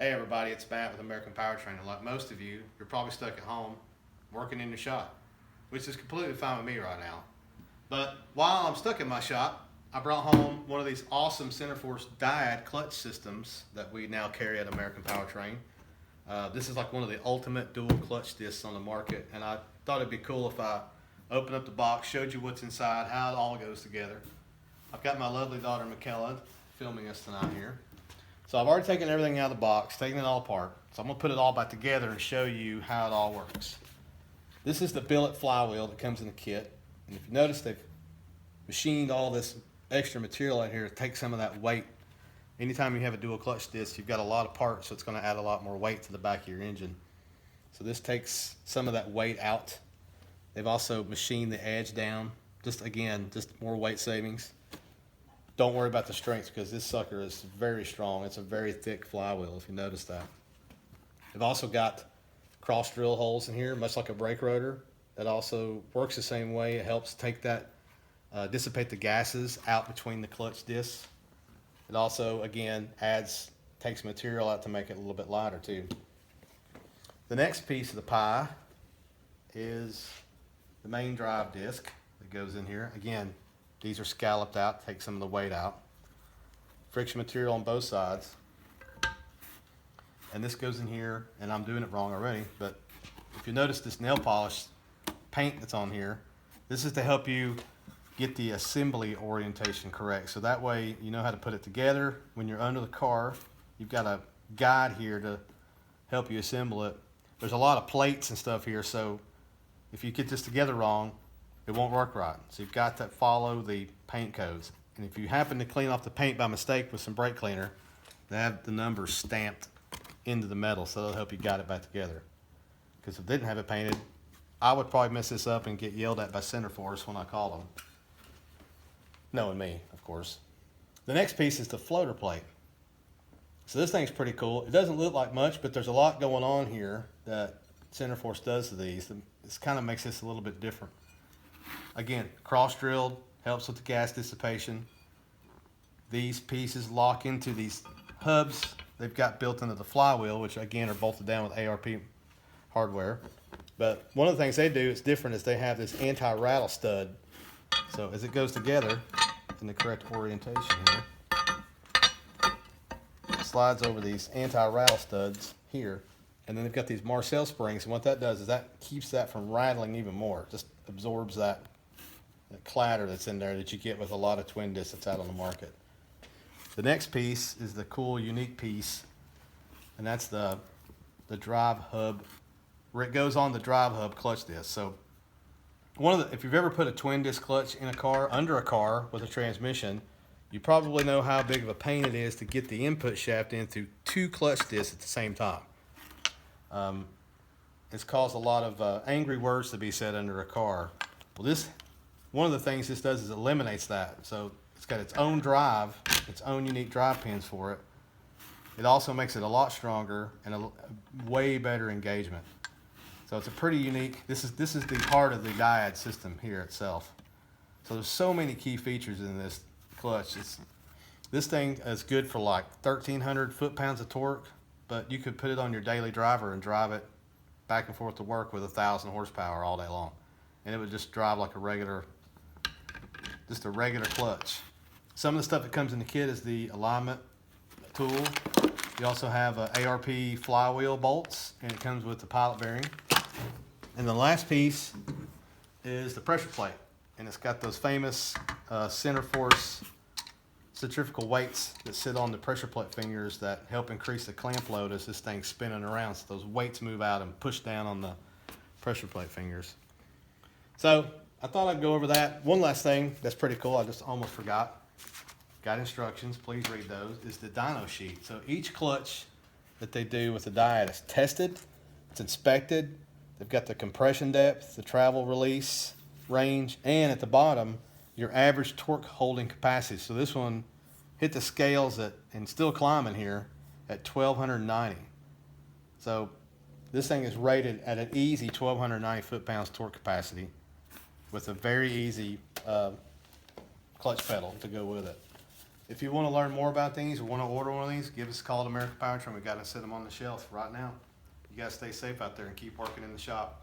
Hey everybody, it's Matt with American Powertrain. And like most of you, you're probably stuck at home working in your shop, which is completely fine with me right now. But while I'm stuck in my shop, I brought home one of these awesome Centerforce DYAD clutch systems that we now carry at American Powertrain. This is like one of the ultimate dual clutch discs on the market, and I thought it'd be cool if I opened up the box, showed you what's inside, how it all goes together. I've got my lovely daughter Michaela filming us tonight here. So I've already taken everything out of the box, taken it all apart. So I'm gonna put it all back together and show you how it all works. This is the billet flywheel that comes in the kit. And if you notice, they've machined all this extra material out here to take some of that weight. Anytime you have a dual clutch disc, you've got a lot of parts, so it's gonna add a lot more weight to the back of your engine. So this takes some of that weight out. They've also machined the edge down. Just more weight savings. Don't worry about the strength because this sucker is very strong. It's a very thick flywheel, if you notice that. They've also got cross drill holes in here, much like a brake rotor. That also works the same way. It helps take that, dissipate the gases out between the clutch discs. It also, again, takes material out to make it a little bit lighter too. The next piece of the pie is the main drive disc that goes in here. Again, these are scalloped out, take some of the weight out. Friction material on both sides. And this goes in here, and I'm doing it wrong already, but if you notice this nail polish paint that's on here, this is to help you get the assembly orientation correct. So that way you know how to put it together. When you're under the car, you've got a guide here to help you assemble it. There's a lot of plates and stuff here, so if you get this together wrong, it won't work right. So you've got to follow the paint codes. And if you happen to clean off the paint by mistake with some brake cleaner, they have the numbers stamped into the metal, so that'll help you guide it back together. Because if they didn't have it painted, I would probably mess this up and get yelled at by Centerforce when I call them. Knowing me, of course. The next piece is the floater plate. So this thing's pretty cool. It doesn't look like much, but there's a lot going on here that Centerforce does to these. This kind of makes this a little bit different. Again, cross-drilled, helps with the gas dissipation. These pieces lock into these hubs they've got built into the flywheel, which again are bolted down with ARP hardware. But one of the things they do that's different is they have this anti-rattle stud. So as it goes together in the correct orientation here, it slides over these anti-rattle studs here. And then they've got these Marcel springs, and what that does is that keeps that from rattling even more. It just absorbs that clatter that's in there that you get with a lot of twin discs that's out on the market. The next piece is the cool, unique piece, and that's the drive hub, where it goes on the drive hub clutch disc. So if you've ever put a twin disc clutch in a car, under a car with a transmission, you probably know how big of a pain it is to get the input shaft in through two clutch discs at the same time. It's caused a lot of angry words to be said under a car. Well, one of the things this does is eliminates that. So it's got its own drive, its own unique drive pins for it. It also makes it a lot stronger and a way better engagement. So it's a pretty unique, this is the heart of the DYAD system here itself. So there's so many key features in this clutch. This thing is good for like 1,300 foot-pounds of torque, but you could put it on your daily driver and drive it back and forth to work with 1,000 horsepower all day long. And it would just drive like a regular clutch. Some of the stuff that comes in the kit is the alignment tool. You also have ARP flywheel bolts, and it comes with the pilot bearing. And the last piece is the pressure plate. And it's got those famous Centerforce centrifugal weights that sit on the pressure plate fingers that help increase the clamp load as this thing's spinning around. So those weights move out and push down on the pressure plate fingers. So I thought I'd go over that. One last thing that's pretty cool, I just almost forgot. Got instructions, please read those, is the Dyno Sheet. So each clutch that they do with the DYAD is tested, it's inspected. They've got the compression depth, the travel release range, and at the bottom, your average torque holding capacity. So this one hit the scales and still climbing here at 1,290. So this thing is rated at an easy 1,290 foot-pounds torque capacity with a very easy clutch pedal to go with it. If you want to learn more about these or want to order one of these, give us a call at American Powertrain. We got to set them on the shelf right now. You guys stay safe out there and keep working in the shop.